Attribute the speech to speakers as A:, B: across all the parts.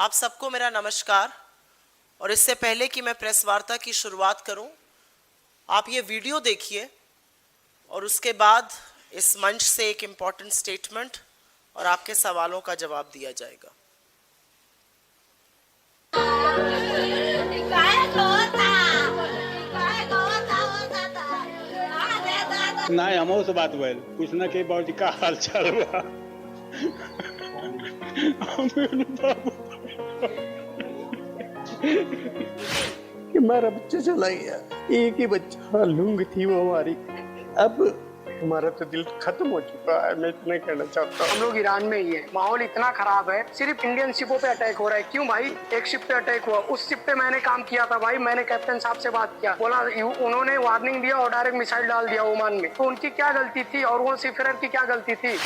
A: आप सबको मेरा नमस्कार। और इससे पहले कि मैं प्रेस वार्ता की शुरुआत करूं, आप ये वीडियो देखिए और उसके बाद इस मंच से एक इम्पॉर्टेंट स्टेटमेंट और आपके सवालों का जवाब दिया जाएगा।
B: नहीं हमो से बात भइल कुछ न के बाबूजी का हाल चाल बा
C: कि हमारा बच्चा चला गया, एक ही बच्चा लूंग थी वो हमारी। अब हमारा तो दिल खत्म हो चुका है। मैं इतना कहना चाहता हूँ।
D: हम लोग ईरान में ही है, माहौल इतना खराब है, सिर्फ इंडियन शिपों पे अटैक हो रहा है। क्यों भाई? एक शिप पे अटैक हुआ, उस शिप पे मैंने काम किया था भाई। मैंने कैप्टन साहब से बात किया, बोला उन्होंने वार्निंग दिया और डायरेक्ट मिसाइल डाल दिया ओमान में। तो उनकी क्या गलती थी और वो सीफेरर की क्या गलती थी?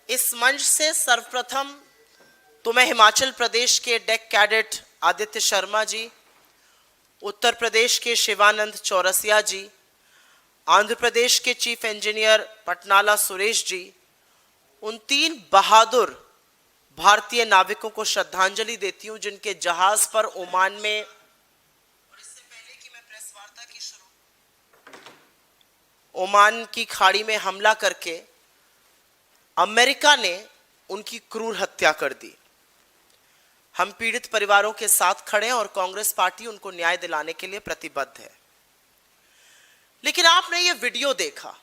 A: इस मंच से सर्वप्रथम तो मैं हिमाचल प्रदेश के डेक कैडेट आदित्य शर्मा जी, उत्तर प्रदेश के शिवानंद चौरसिया जी, आंध्र प्रदेश के चीफ इंजीनियर पटनाला सुरेश जी, उन 3 बहादुर भारतीय नाविकों को श्रद्धांजलि देती हूं जिनके जहाज पर ओमान में, और इससे पहले कि मैं प्रेस वार्ता की ओमान की खाड़ी में हमला करके अमेरिका ने उनकी क्रूर हत्या कर दी। हम पीड़ित परिवारों के साथ खड़े हैं और कांग्रेस पार्टी उनको न्याय दिलाने के लिए प्रतिबद्ध है। लेकिन आपने ये वीडियो देखा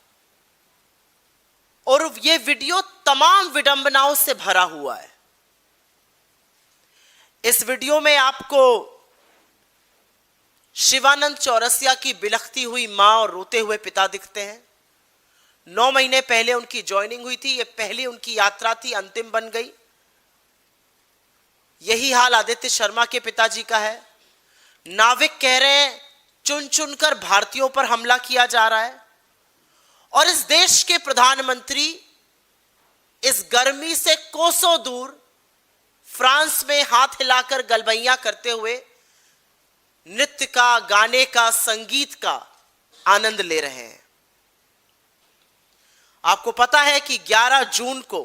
A: और ये वीडियो तमाम विडंबनाओं से भरा हुआ है। इस वीडियो में आपको शिवानंद चौरसिया की बिलखती हुई मां और रोते हुए पिता दिखते हैं। 9 महीने पहले उनकी ज्वाइनिंग हुई थी, ये पहली उनकी यात्रा थी, अंतिम बन गई। यही हाल आदित्य शर्मा के पिताजी का है। नाविक कह रहे हैं चुन चुनकर भारतीयों पर हमला किया जा रहा है और इस देश के प्रधानमंत्री इस गर्मी से कोसों दूर फ्रांस में हाथ हिलाकर गलबैया करते हुए नृत्य का, गाने का, संगीत का आनंद ले रहे हैं। आपको पता है कि 11 जून को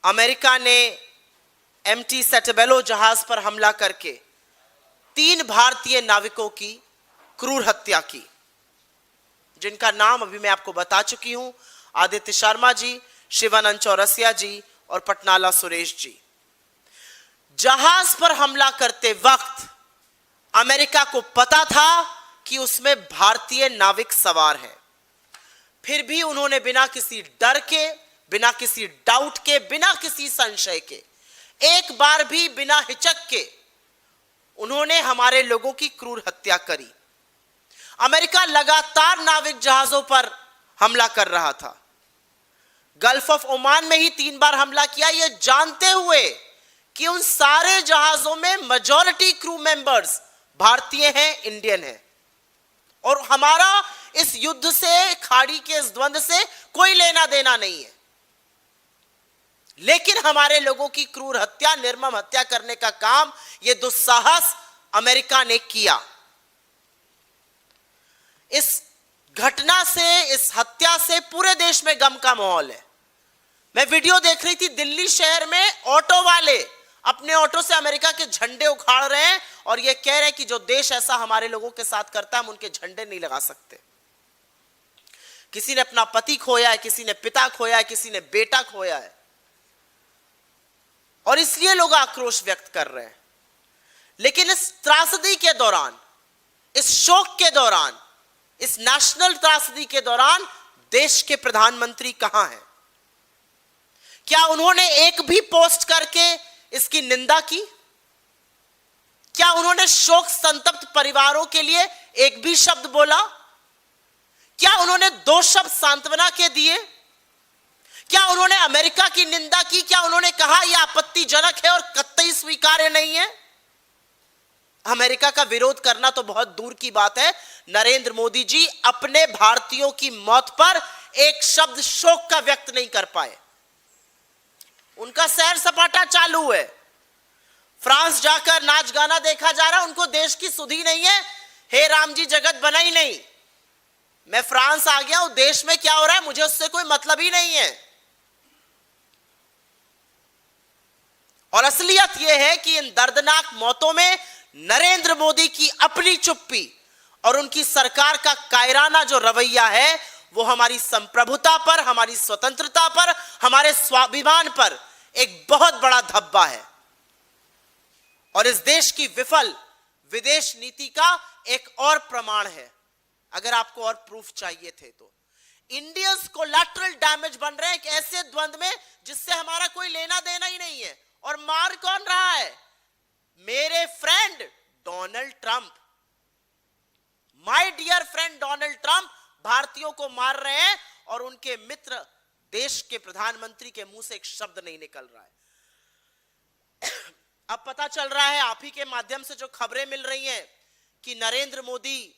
A: अमेरिका ने एमटी सेंटाबेलो जहाज पर हमला करके 3 भारतीय नाविकों की क्रूर हत्या की, जिनका नाम अभी मैं आपको बता चुकी हूं, आदित्य शर्मा जी, शिवानंद चौरसिया जी और पटनाला सुरेश जी। जहाज पर हमला करते वक्त अमेरिका को पता था कि उसमें भारतीय नाविक सवार हैं, फिर भी उन्होंने बिना किसी डर के, बिना किसी डाउट के, बिना किसी संशय के, एक बार भी बिना हिचक के उन्होंने हमारे लोगों की क्रूर हत्या करी। अमेरिका लगातार नाविक जहाजों पर हमला कर रहा था। गल्फ ऑफ ओमान में ही 3 बार हमला किया, यह जानते हुए कि उन सारे जहाजों में मेजॉरिटी क्रू मेंबर्स भारतीय हैं, इंडियन हैं और हमारा इस युद्ध से, खाड़ी के इस द्वंद्व से कोई लेना देना नहीं है। लेकिन हमारे लोगों की क्रूर हत्या, निर्मम हत्या करने का काम यह दुस्साहस अमेरिका ने किया। इस घटना से, इस हत्या से पूरे देश में गम का माहौल है। मैं वीडियो देख रही थी, दिल्ली शहर में ऑटो वाले अपने ऑटो से अमेरिका के झंडे उखाड़ रहे हैं और यह कह रहे हैं कि जो देश ऐसा हमारे लोगों के साथ करता है हम उनके झंडे नहीं लगा सकते। किसी ने अपना पति खोया है, किसी ने पिता खोया है, किसी ने बेटा खोया है और इसलिए लोग आक्रोश व्यक्त कर रहे हैं। लेकिन इस त्रासदी के दौरान, इस शोक के दौरान, इस नेशनल त्रासदी के दौरान देश के प्रधानमंत्री कहां हैं? क्या उन्होंने एक भी पोस्ट करके इसकी निंदा की? क्या उन्होंने शोक संतप्त परिवारों के लिए एक भी शब्द बोला? क्या उन्होंने 2 शब्द सांत्वना के दिए? क्या उन्होंने अमेरिका की निंदा की? क्या उन्होंने कहा यह आपत्तिजनक है और कतई स्वीकार्य नहीं है? अमेरिका का विरोध करना तो बहुत दूर की बात है, नरेंद्र मोदी जी अपने भारतीयों की मौत पर एक शब्द शोक का व्यक्त नहीं कर पाए। उनका सैर सपाटा चालू है। फ्रांस जाकर नाच गाना देखा जा रहा है, उनको देश की सुधि नहीं है। हे राम जी, जगत बना ही नहीं। मैं फ्रांस आ गया हूं, देश में क्या हो रहा है मुझे उससे कोई मतलब ही नहीं है। और असलियत यह है कि इन दर्दनाक मौतों में नरेंद्र मोदी की अपनी चुप्पी और उनकी सरकार का कायराना जो रवैया है वो हमारी संप्रभुता पर, हमारी स्वतंत्रता पर, हमारे स्वाभिमान पर एक बहुत बड़ा धब्बा है और इस देश की विफल विदेश नीति का एक और प्रमाण है। अगर आपको और प्रूफ चाहिए थे तो इंडियंस कोलैटरल डैमेज बन रहे हैं एक ऐसे द्वंद्व में जिससे हमारा कोई लेना देना ही नहीं है। और मार कौन रहा है? मेरे friend Donald Trump, my dear friend Donald Trump भारतीयों को मार रहे हैं और उनके मित्र देश के प्रधानमंत्री के मुंह से एक शब्द नहीं निकल रहा है। अब पता चल रहा है आप ही के माध्यम से जो खबरें मिल रही हैं कि नरेंद्र मोदी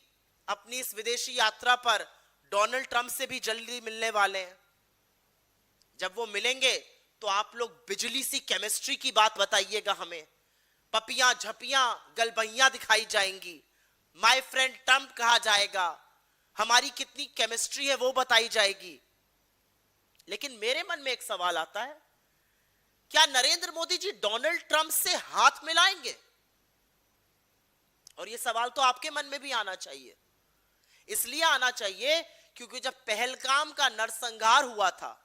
A: अपनी इस विदेशी यात्रा पर डोनाल्ड ट्रंप से भी जल्दी मिलने वाले हैं। जब वो मिलेंगे तो आप लोग बिजली सी केमिस्ट्री की बात बताइएगा हमें। पपियां झपियां गलबैयां दिखाई जाएंगी, माय फ्रेंड ट्रंप कहा जाएगा, हमारी कितनी केमिस्ट्री है वो बताई जाएगी। लेकिन मेरे मन में एक सवाल आता है, क्या नरेंद्र मोदी जी डोनाल्ड ट्रंप से हाथ मिलाएंगे? और यह सवाल तो आपके मन में भी आना चाहिए। इसलिए आना चाहिए क्योंकि जब पहलगाम का नरसंहार हुआ था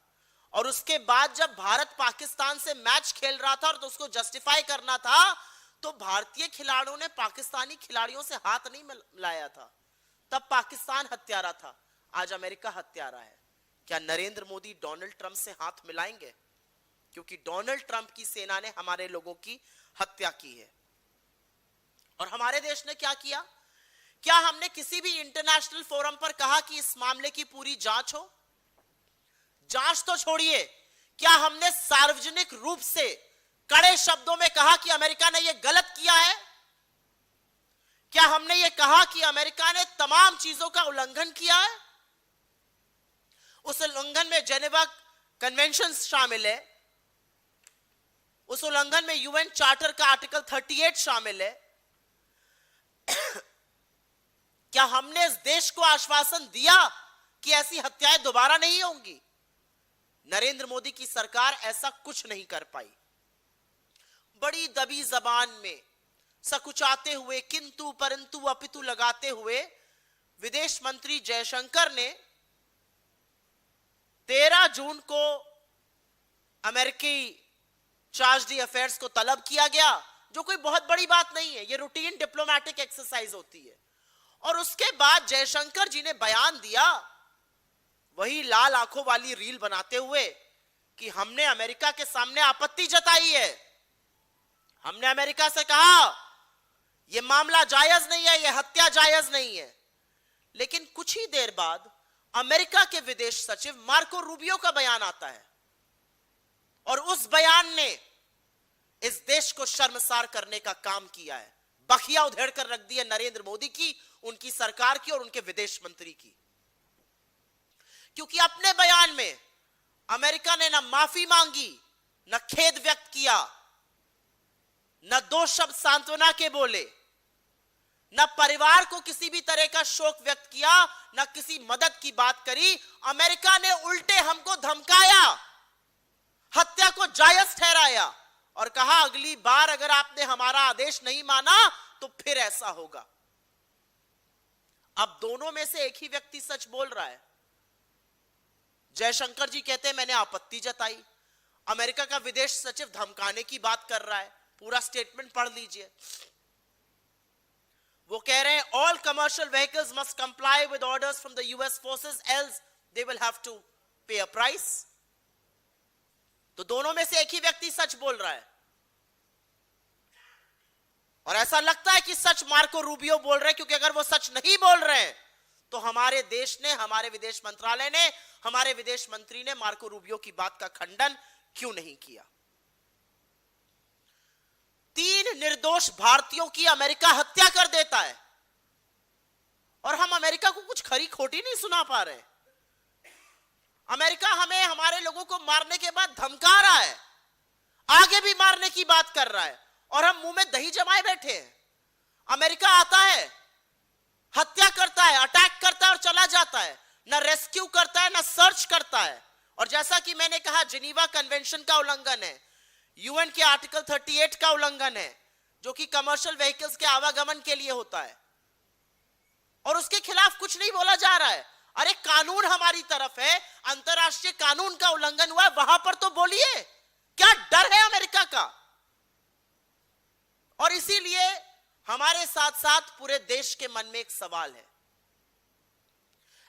A: और उसके बाद जब भारत पाकिस्तान से मैच खेल रहा था और तो उसको जस्टिफाई करना था तो भारतीय खिलाड़ियों ने पाकिस्तानी खिलाड़ियों से हाथ नहीं मिलाया था। तब पाकिस्तान हत्यारा था, आज अमेरिका हत्यारा है। क्या नरेंद्र मोदी डोनाल्ड ट्रंप से हाथ मिलाएंगे? क्योंकि डोनाल्ड ट्रंप की सेना ने हमारे लोगों की हत्या की है। और हमारे देश ने क्या किया? क्या हमने किसी भी इंटरनेशनल फोरम पर कहा कि इस मामले की पूरी जांच हो? जांच तो छोड़िए, क्या हमने सार्वजनिक रूप से कड़े शब्दों में कहा कि अमेरिका ने यह गलत किया है? क्या हमने यह कहा कि अमेरिका ने तमाम चीजों का उल्लंघन किया है? उस उल्लंघन में जेनेवा कन्वेंशन शामिल है, उस उल्लंघन में यूएन चार्टर का आर्टिकल 38 शामिल है। क्या हमने इस देश को आश्वासन दिया कि ऐसी हत्याएं दोबारा नहीं होंगी? नरेंद्र मोदी की सरकार ऐसा कुछ नहीं कर पाई। बड़ी दबी जबान में सकुचाते हुए, किंतु परंतु अपितु लगाते हुए विदेश मंत्री जयशंकर ने 13 जून को अमेरिकी चार्ज दी अफेयर्स को तलब किया गया, जो कोई बहुत बड़ी बात नहीं है, यह रूटीन डिप्लोमेटिक एक्सरसाइज होती है। और उसके बाद जयशंकर जी ने बयान दिया, वही लाल आंखों वाली रील बनाते हुए कि हमने अमेरिका के सामने आपत्ति जताई है, हमने अमेरिका से कहा यह मामला जायज नहीं है, यह हत्या जायज नहीं है। लेकिन कुछ ही देर बाद अमेरिका के विदेश सचिव मार्को रूबियो का बयान आता है और उस बयान ने इस देश को शर्मसार करने का काम किया है। बखिया उधेड़ कर रख दी है नरेंद्र मोदी की, उनकी सरकार की और उनके विदेश मंत्री की। क्योंकि अपने बयान में अमेरिका ने ना माफी मांगी, न खेद व्यक्त किया, न दो शब्द सांत्वना के बोले, न परिवार को किसी भी तरह का शोक व्यक्त किया, न किसी मदद की बात करी। अमेरिका ने उल्टे हमको धमकाया, हत्या को जायज ठहराया और कहा अगली बार अगर आपने हमारा आदेश नहीं माना तो फिर ऐसा होगा। अब दोनों में से एक ही व्यक्ति सच बोल रहा है। जयशंकर जी कहते हैं मैंने आपत्ति जताई, अमेरिका का विदेश सचिव धमकाने की बात कर रहा है। पूरा स्टेटमेंट पढ़ लीजिए। वो कह रहे हैं all commercial vehicles must comply with orders from the US forces else they will have to pay a price. तो दोनों में से एक ही व्यक्ति सच बोल रहा है और ऐसा लगता है कि सच मार्को रूबियो बोल रहे हैं, क्योंकि अगर वो सच नहीं बोल रहे हैं तो हमारे देश ने, हमारे विदेश मंत्रालय ने, हमारे विदेश मंत्री ने मार्को रूबियो की बात का खंडन क्यों नहीं किया? 3 निर्दोष भारतीयों की अमेरिका हत्या कर देता है और हम अमेरिका को कुछ खरी खोटी नहीं सुना पा रहे। अमेरिका हमें, हमारे लोगों को मारने के बाद धमका रहा है, आगे भी मारने की बात कर रहा है और हम मुंह में दही जमाए बैठे हैं। अमेरिका आता है, हत्या करता है, अटैक करता है और चला जाता है, ना रेस्क्यू करता है, ना सर्च करता है। और जैसा कि मैंने कहा, जिनीवा कन्वेंशन का उल्लंघन है, यूएन के आर्टिकल 38 का उल्लंघन है, जो कि कमर्शियल व्हीकल्स के आवागमन के लिए होता है, और उसके खिलाफ कुछ नहीं बोला जा रहा है। अरे कानून हमारी तरफ है, अंतरराष्ट्रीय कानून का उल्लंघन हुआ है, वहां पर तो बोलिए। क्या डर है अमेरिका का? और इसीलिए हमारे साथ साथ पूरे देश के मन में एक सवाल है,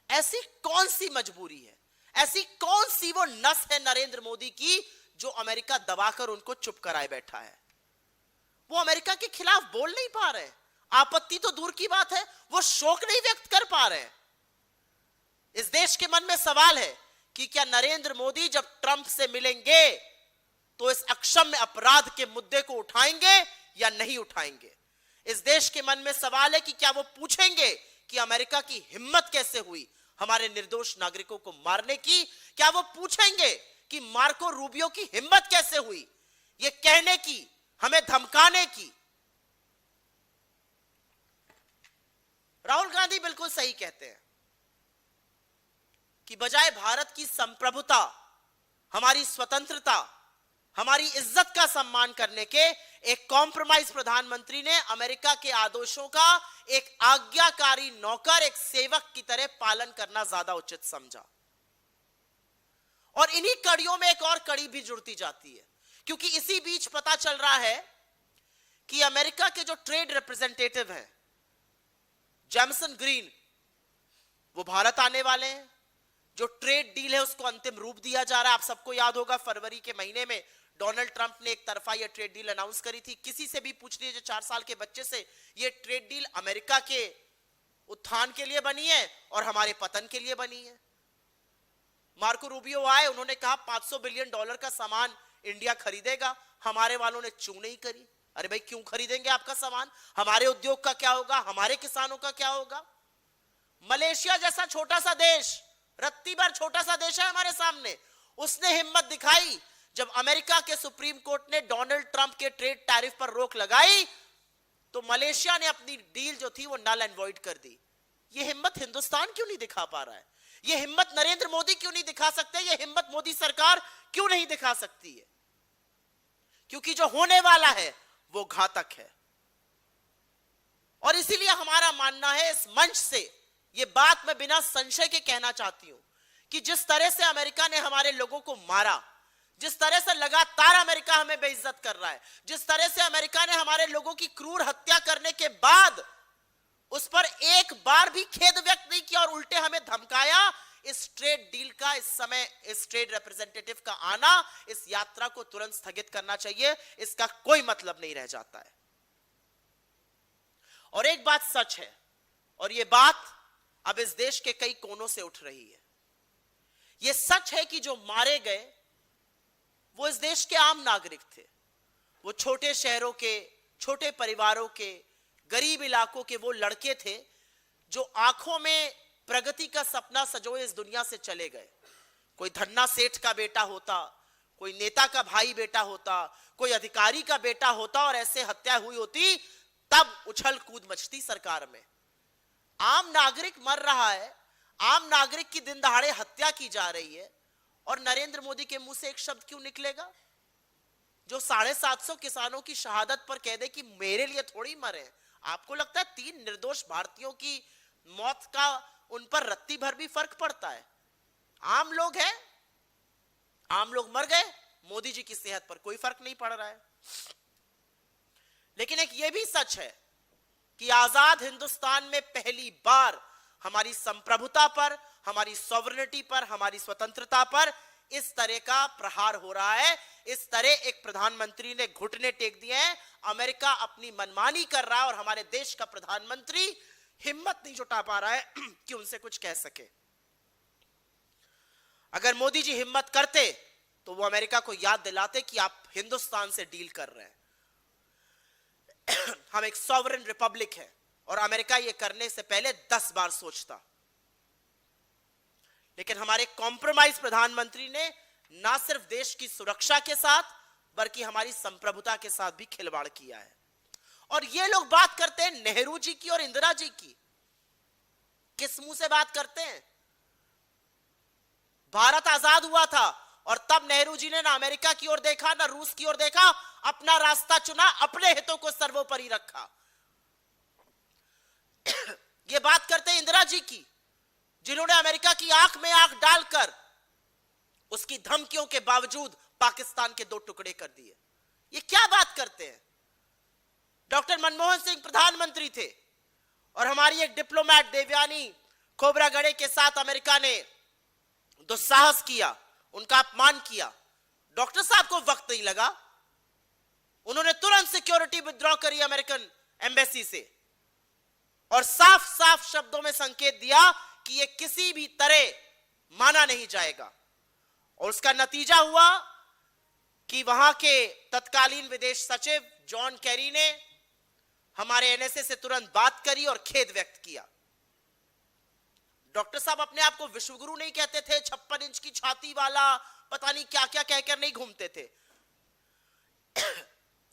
A: ऐसी कौन सी मजबूरी है, ऐसी कौन सी वो नस है नरेंद्र मोदी की जो अमेरिका दबाकर उनको चुप कराए बैठा है? वो अमेरिका के खिलाफ बोल नहीं पा रहे, आपत्ति तो दूर की बात है, वो शोक नहीं व्यक्त कर पा रहे। इस देश के मन में सवाल है कि क्या नरेंद्र मोदी जब ट्रंप से मिलेंगे तो इस अक्षम्य अपराध के मुद्दे को उठाएंगे या नहीं उठाएंगे? इस देश के मन में सवाल है कि क्या वो पूछेंगे कि अमेरिका की हिम्मत कैसे हुई हमारे निर्दोष नागरिकों को मारने की? क्या वो पूछेंगे कि मार्को रूबियो की हिम्मत कैसे हुई ये कहने की, हमें धमकाने की? राहुल गांधी बिल्कुल सही कहते हैं कि बजाय भारत की संप्रभुता, हमारी स्वतंत्रता, हमारी इज्जत का सम्मान करने के, एक कॉम्प्रोमाइज प्रधानमंत्री ने अमेरिका के आदेशों का एक आज्ञाकारी नौकर, एक सेवक की तरह पालन करना ज्यादा उचित समझा। और इन्हीं कड़ियों में एक और कड़ी भी जुड़ती जाती है, क्योंकि इसी बीच पता चल रहा है कि अमेरिका के जो ट्रेड रिप्रेजेंटेटिव हैं, जैमसन ग्रीन, वो भारत आने वाले हैं। जो ट्रेड डील है उसको अंतिम रूप दिया जा रहा है। आप सबको याद होगा, फरवरी के महीने में डोनाल्ड ट्रंप ने एक तरफा यह ट्रेड डील अनाउंस करी थी। किसी से भी पूछ लीजिए 4 साल के बच्चे से, यह ट्रेड डील अमेरिका के उत्थान के लिए बनी है और हमारे पतन के लिए बनी है। मार्को रूबियो आए, उन्होंने कहा $500 बिलियन का सामान इंडिया खरीदेगा। हमारे वालों ने चूं नहीं करी। अरे भाई, क्यों खरीदेंगे आपका सामान? हमारे उद्योग का क्या होगा? हमारे किसानों का क्या होगा? मलेशिया जैसा छोटा सा देश, रत्ती भर छोटा सा देश है हमारे सामने, उसने हिम्मत दिखाई जब अमेरिका के सुप्रीम कोर्ट ने डोनाल्ड ट्रंप के ट्रेड टैरिफ पर रोक लगाई, तो मलेशिया ने अपनी डील जो थी वो नल एंड वॉइड कर दी। ये हिम्मत हिंदुस्तान क्यों नहीं दिखा पा रहा है? ये हिम्मत नरेंद्र मोदी क्यों नहीं दिखा सकते? ये हिम्मत मोदी सरकार क्यों नहीं दिखा सकती है? क्योंकि जो होने वाला है वो घातक है। और इसीलिए हमारा मानना है, इस मंच से ये बात मैं बिना संशय के कहना चाहती हूं कि जिस तरह से अमेरिका ने हमारे लोगों को मारा, जिस तरह से लगातार अमेरिका हमें बेइज्जत कर रहा है, जिस तरह से अमेरिका ने हमारे लोगों की क्रूर हत्या करने के बाद उस पर एक बार भी खेद व्यक्त नहीं किया और उल्टे हमें धमकाया, इस ट्रेड डील का, इस समय इस ट्रेड रिप्रेजेंटेटिव का आना, इस यात्रा को तुरंत स्थगित करना चाहिए। इसका कोई मतलब नहीं रह जाता है। और एक बात सच है, और यह बात अब इस देश के कई कोनों से उठ रही है। यह सच है कि जो मारे गए वो इस देश के आम नागरिक थे। वो छोटे शहरों के, छोटे परिवारों के, गरीब इलाकों के वो लड़के थे जो आंखों में प्रगति का सपना सजोए इस दुनिया से चले गए। कोई धन्ना सेठ का बेटा होता, कोई नेता का भाई बेटा होता, कोई अधिकारी का बेटा होता और ऐसे हत्या हुई होती, तब उछल कूद मचती सरकार में। आम नागरिक मर रहा है, आम नागरिक की दिन दहाड़े हत्या की जा रही है, और नरेंद्र मोदी के मुंह से एक शब्द क्यों निकलेगा जो 750 किसानों की शहादत पर कह दे कि मेरे लिए थोड़ी मरे? आपको लगता है 3 निर्दोष भारतीयों की मौत का उन पर रत्ती भर भी फर्क पड़ता है? आम लोग हैं, आम लोग मर गए, मोदी जी की सेहत पर कोई फर्क नहीं पड़ रहा है। लेकिन एक यह भी सच है कि आजाद हिंदुस्तान में पहली बार हमारी संप्रभुता पर, हमारी सॉवरेनिटी पर, हमारी स्वतंत्रता पर इस तरह का प्रहार हो रहा है। इस तरह एक प्रधानमंत्री ने घुटने टेक दिए हैं, अमेरिका अपनी मनमानी कर रहा है और हमारे देश का प्रधानमंत्री हिम्मत नहीं जुटा पा रहा है कि उनसे कुछ कह सके। अगर मोदी जी हिम्मत करते तो वो अमेरिका को याद दिलाते कि आप हिंदुस्तान से डील कर रहे हैं। हम एक सॉवरेन रिपब्लिक है और अमेरिका ये करने से पहले 10 बार सोचता। लेकिन हमारे कॉम्प्रोमाइज प्रधानमंत्री ने ना सिर्फ देश की सुरक्षा के साथ, बल्कि हमारी संप्रभुता के साथ भी खिलवाड़ किया है। और ये लोग बात करते हैं नेहरू जी की और इंदिरा जी की। किस मुंह से बात करते हैं? भारत आजाद हुआ था और तब नेहरू जी ने ना अमेरिका की ओर देखा ना रूस की ओर देखा, अपना रास्ता चुना, अपने हितों को सर्वोपरि रखा। ये बात करते हैं इंदिरा जी की, जिन्होंने अमेरिका की आंख में आंख डालकर उसकी धमकियों के बावजूद पाकिस्तान के 2 टुकड़े कर दिए। ये क्या बात करते हैं? डॉक्टर मनमोहन सिंह प्रधानमंत्री थे और हमारी एक डिप्लोमेट देवयानी खोबरागड़े के साथ अमेरिका ने दुस्साहस किया, उनका अपमान किया। डॉक्टर साहब को वक्त नहीं लगा, उन्होंने तुरंत सिक्योरिटी विथड्रॉ करी अमेरिकन एम्बेसी से और साफ साफ शब्दों में संकेत दिया कि यह किसी भी तरह माना नहीं जाएगा। और उसका नतीजा हुआ कि वहां के तत्कालीन विदेश सचिव जॉन कैरी ने हमारे एनएसए से तुरंत बात करी और खेद व्यक्त किया। डॉक्टर साहब अपने आप को विश्वगुरु नहीं कहते थे, 56 इंच की छाती वाला, पता नहीं क्या क्या कहकर नहीं घूमते थे।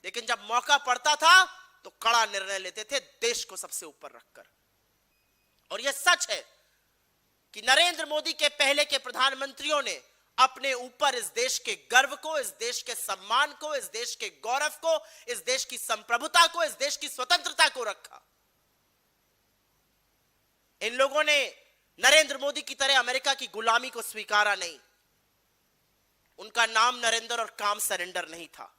A: लेकिन जब मौका पड़ता था तो कड़ा निर्णय लेते थे, देश को सबसे ऊपर रखकर। और यह सच है कि नरेंद्र मोदी के पहले के प्रधानमंत्रियों ने अपने ऊपर इस देश के गर्व को, इस देश के सम्मान को, इस देश के गौरव को, इस देश की संप्रभुता को, इस देश की स्वतंत्रता को रखा। इन लोगों ने नरेंद्र मोदी की तरह अमेरिका की गुलामी को स्वीकारा नहीं। उनका नाम नरेंद्र और काम सरेंडर नहीं था।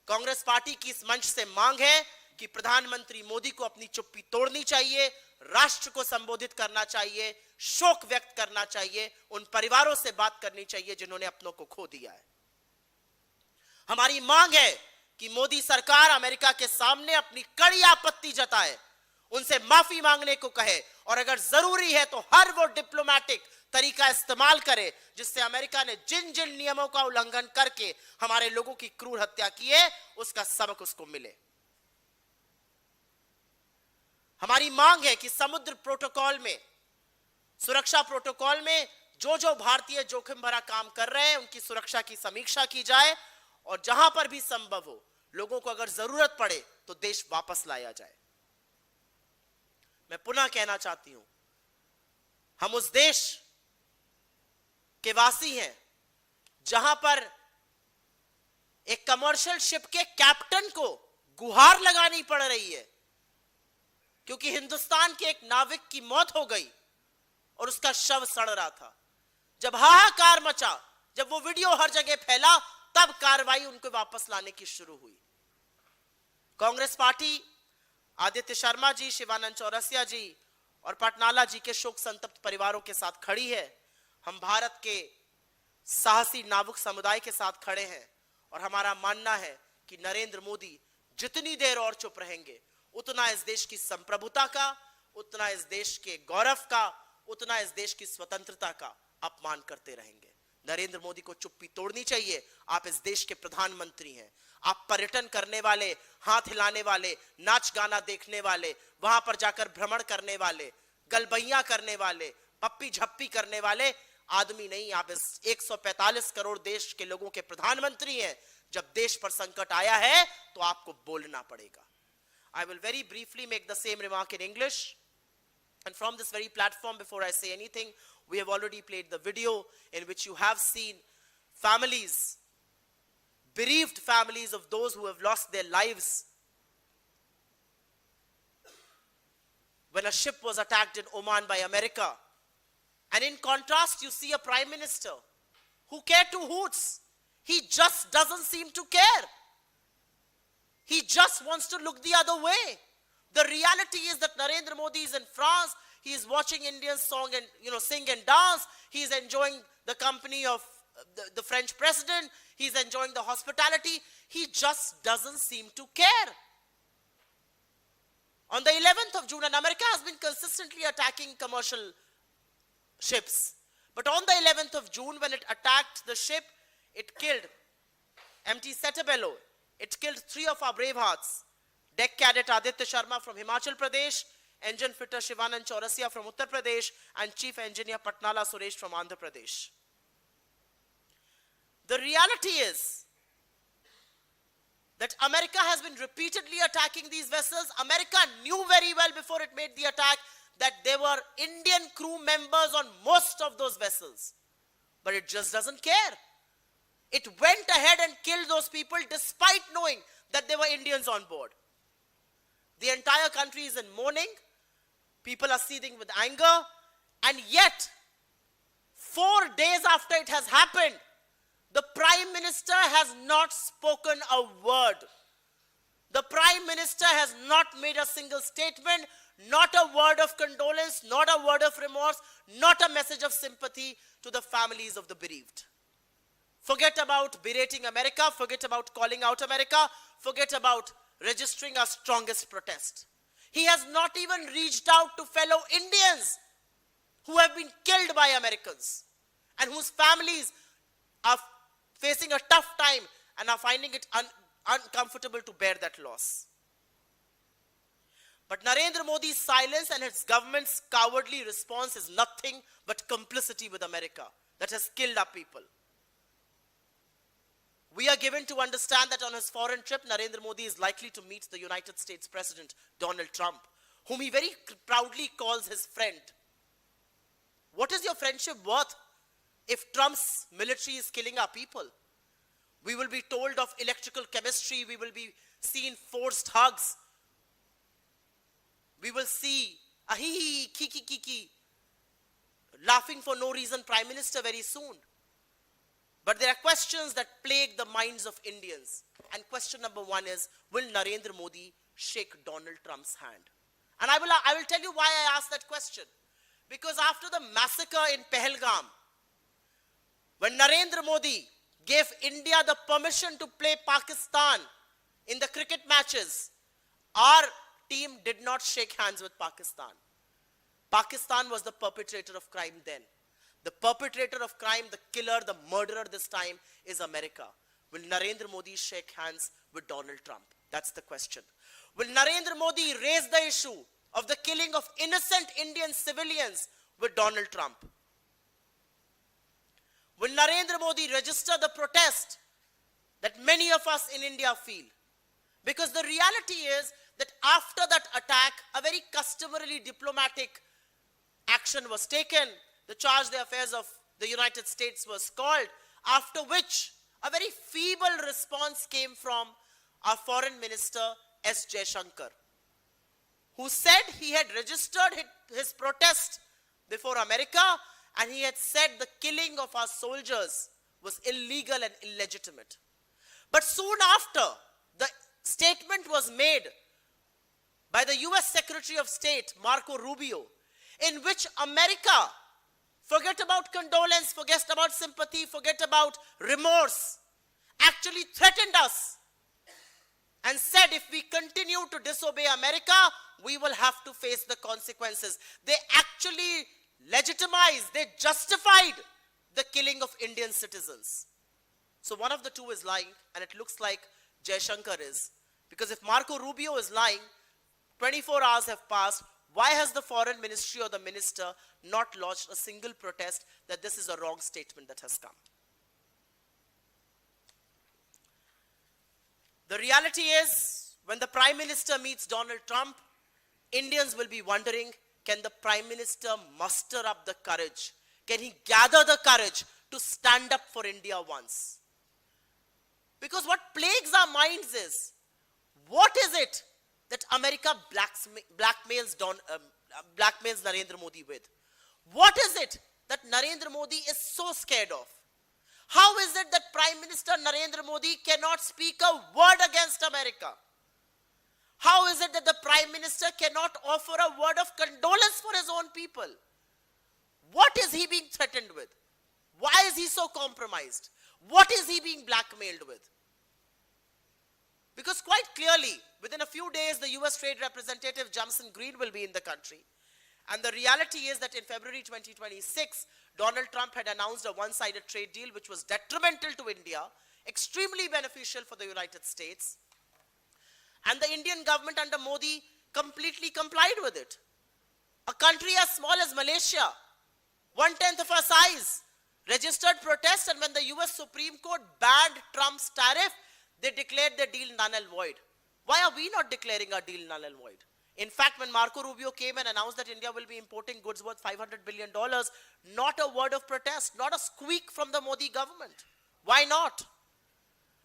A: कांग्रेस पार्टी की इस मंच से मांग है कि प्रधानमंत्री मोदी को अपनी चुप्पी तोड़नी चाहिए, राष्ट्र को संबोधित करना चाहिए, शोक व्यक्त करना चाहिए, उन परिवारों से बात करनी चाहिए जिन्होंने अपनों को खो दिया है। हमारी मांग है कि मोदी सरकार अमेरिका के सामने अपनी कड़ी आपत्ति जताए, उनसे माफी मांगने को कहे और अगर जरूरी है तो हर वो डिप्लोमेटिक तरीका इस्तेमाल करे जिससे अमेरिका ने जिन जिन नियमों का उल्लंघन करके हमारे लोगों की क्रूर हत्या की है उसका सबक उसको मिले। हमारी मांग है कि समुद्र प्रोटोकॉल में, सुरक्षा प्रोटोकॉल में जो जो भारतीय जोखिम भरा काम कर रहे हैं उनकी सुरक्षा की समीक्षा की जाए और जहां पर भी संभव हो लोगों को अगर जरूरत पड़े तो देश वापस लाया जाए। मैं पुनः कहना चाहती हूं, हम उस देश के वासी हैं जहां पर एक कमर्शियल शिप के कैप्टन को गुहार लगानी पड़ रही है क्योंकि हिंदुस्तान के एक नाविक की मौत हो गई और उसका शव सड़ रहा था। जब हाहाकार मचा, जब वो वीडियो हर जगह फैला, तब कार्रवाई उनको वापस लाने की शुरू हुई। कांग्रेस पार्टी आदित्य शर्मा जी, शिवानंद चौरसिया जी और पटनाला जी के शोक संतप्त परिवारों के साथ खड़ी है। हम भारत के साहसी नाविक समुदाय के साथ खड़े हैं और हमारा मानना है कि नरेंद्र मोदी जितनी देर और चुप रहेंगे उतना इस देश की संप्रभुता का, उतना इस देश के गौरव का, उतना इस देश की स्वतंत्रता का अपमान करते रहेंगे। नरेंद्र मोदी को चुप्पी तोड़नी चाहिए। आप इस देश के प्रधानमंत्री हैं, आप पर्यटन करने वाले, हाथ हिलाने वाले, नाच गाना देखने वाले, वहां पर जाकर भ्रमण करने वाले, गलबैया करने वाले, पप्पी झप्पी करने वाले आदमी नहीं। आप इस 145 करोड़ देश के लोगों के प्रधानमंत्री हैं। जब देश पर संकट आया है तो आपको बोलना पड़ेगा। I will very briefly make the same remark in English. And from this very platform, before I say anything, we have already played the video in which you have seen families, bereaved families of those who have lost their lives when a ship was attacked in Oman by America. And in contrast, you see a prime minister who cared two hoots. He just doesn't seem to care. He just wants to look the other way. The reality is that Narendra Modi is in France. He is watching Indians song and sing and dance. He is enjoying the company of the French president. He is enjoying the hospitality. He just doesn't seem to care. On the 11th of June, and America has been consistently attacking commercial ships. But on the 11th of June, when it attacked the ship, it killed MT Setabello. It killed 3 of our brave hearts. Deck Cadet Aditya Sharma from Himachal Pradesh, Engine Fitter Shivanand Chaurasia from Uttar Pradesh, and Chief Engineer Patnala Suresh from Andhra Pradesh. The reality is that America has been repeatedly attacking these vessels. America knew very well before it made the attack that there were Indian crew members on most of those vessels. But it just doesn't care. It went ahead and killed those people despite knowing that there were Indians on board. The entire country is in mourning. People are seething with anger. And yet, 4 days after it has happened, the Prime Minister has not spoken a word. The Prime Minister has not made a single statement, not a word of condolence, not a word of remorse, not a message of sympathy to the families of the bereaved. Forget about berating America, forget about calling out America, forget about registering our strongest protest. He has not even reached out to fellow Indians who have been killed by Americans and whose families are facing a tough time and are finding it uncomfortable to bear that loss. But Narendra Modi's silence and his government's cowardly response is nothing but complicity with America that has killed our people. We are given to understand that on his foreign trip, Narendra Modi is likely to meet the United States President, Donald Trump, whom he very proudly calls his friend. What is your friendship worth if Trump's military is killing our people? We will be told of electrical chemistry. We will be seeing forced hugs. We will see a hee kiki kiki, laughing for no reason Prime Minister very soon. But there are questions that plague the minds of Indians. And question number one is, will Narendra Modi shake Donald Trump's hand? And I will tell you why I asked that question. Because after the massacre in Pahalgam, when Narendra Modi gave India the permission to play Pakistan in the cricket matches, our team did not shake hands with Pakistan. Pakistan was the perpetrator of crime then. The perpetrator of crime, the killer, the murderer this time is America. Will Narendra Modi shake hands with Donald Trump? That's the question. Will Narendra Modi raise the issue of the killing of innocent Indian civilians with Donald Trump? Will Narendra Modi register the protest that many of us in India feel? Because the reality is that after that attack, a very customarily diplomatic action was taken. The charge d'affaires of the United States was called, after which a very feeble response came from our Foreign Minister S. Jaishankar, who said he had registered his protest before America and he had said the killing of our soldiers was illegal and illegitimate. But soon after, the statement was made by the US Secretary of State, Marco Rubio, in which America, forget about condolence, forget about sympathy, forget about remorse, actually threatened us and said if we continue to disobey America, we will have to face the consequences. They actually legitimized, they justified the killing of Indian citizens. So one of the two is lying, and it looks like Jaishankar is. Because if Marco Rubio is lying, 24 hours have passed, why has the foreign ministry or the minister not lodged a single protest that this is a wrong statement that has come? The reality is, when the Prime Minister meets Donald Trump, Indians will be wondering, can the Prime Minister muster up the courage? Can he gather the courage to stand up for India once? Because what plagues our minds is, what is it that America blackmails Narendra Modi with? What is it that Narendra Modi is so scared of? How is it that Prime Minister Narendra Modi cannot speak a word against America? How is it that the Prime Minister cannot offer a word of condolence for his own people? What is he being threatened with? Why is he so compromised? What is he being blackmailed with? Because quite clearly, within a few days, the US Trade Representative Jamson Green will be in the country. And the reality is that in February 2026, Donald Trump had announced a one-sided trade deal which was detrimental to India, extremely beneficial for the United States. And the Indian government under Modi completely complied with it. A country as small as Malaysia, 1/10 of our size, registered protest, and when the US Supreme Court banned Trump's tariff, they declared their deal null and void. Why are we not declaring our deal null and void? In fact, when Marco Rubio came and announced that India will be importing goods worth $500 billion, not a word of protest, not a squeak from the Modi government. Why not?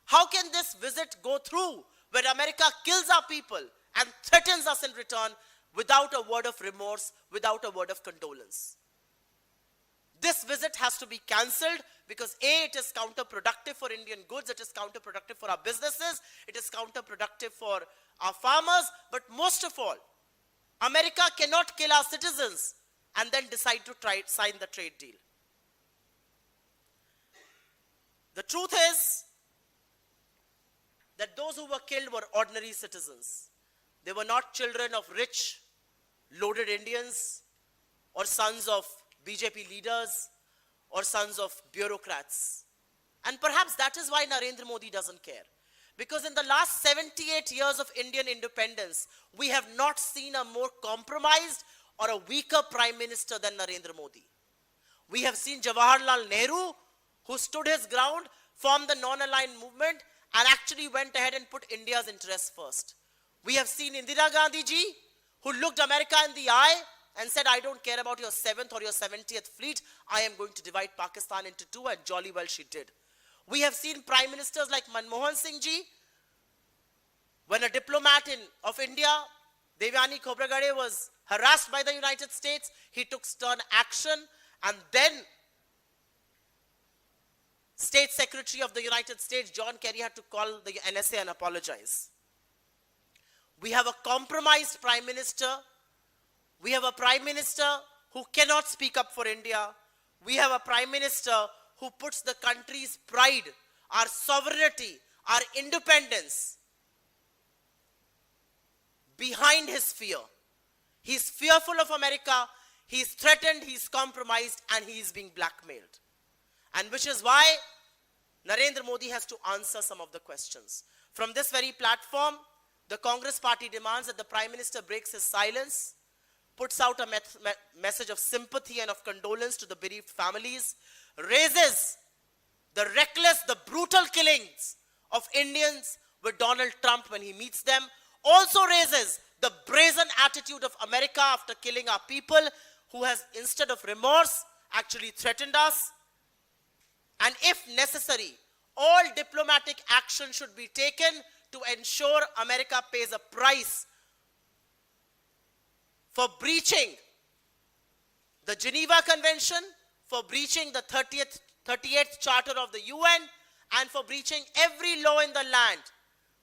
A: How can this visit go through where America kills our people and threatens us in return without a word of remorse, without a word of condolence? This visit has to be cancelled because A, it is counterproductive for Indian goods, it is counterproductive for our businesses, it is counterproductive for our farmers, but most of all, America cannot kill our citizens and then decide to sign the trade deal. The truth is that those who were killed were ordinary citizens. They were not children of rich, loaded Indians or sons of BJP leaders or sons of bureaucrats. And perhaps that is why Narendra Modi doesn't care. Because in the last 78 years of Indian independence, we have not seen a more compromised or a weaker prime minister than Narendra Modi. We have seen Jawaharlal Nehru, who stood his ground, formed the non-aligned movement, and actually went ahead and put India's interests first. We have seen Indira Gandhi ji, who looked America in the eye and said, I don't care about your 7th or your 70th fleet, I am going to divide Pakistan into two, and jolly well she did. We have seen prime ministers like Manmohan Singh ji, when a diplomat of India, Devyani Khobragade, was harassed by the United States, he took stern action, and then State Secretary of the United States, John Kerry, had to call the NSA and apologize. We have a compromised prime minister. We have a prime minister who cannot speak up for India. We have a prime minister who puts the country's pride, our sovereignty, our independence behind his fear. He's fearful of America, he's threatened, he's compromised, and he is being blackmailed. And which is why Narendra Modi has to answer some of the questions. From this very platform, the Congress party demands that the Prime Minister breaks his silence, puts out a message of sympathy and of condolence to the bereaved families, raises the reckless, the brutal killings of Indians with Donald Trump when he meets them, also raises the brazen attitude of America after killing our people, who has, instead of remorse, actually threatened us. And if necessary, all diplomatic action should be taken to ensure America pays a price for breaching the Geneva Convention, for breaching the 38th Charter of the UN, and for breaching every law in the land.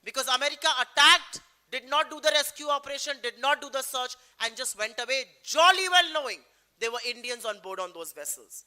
A: Because America attacked, did not do the rescue operation, did not do the search, and just went away, jolly well knowing there were Indians on board on those vessels.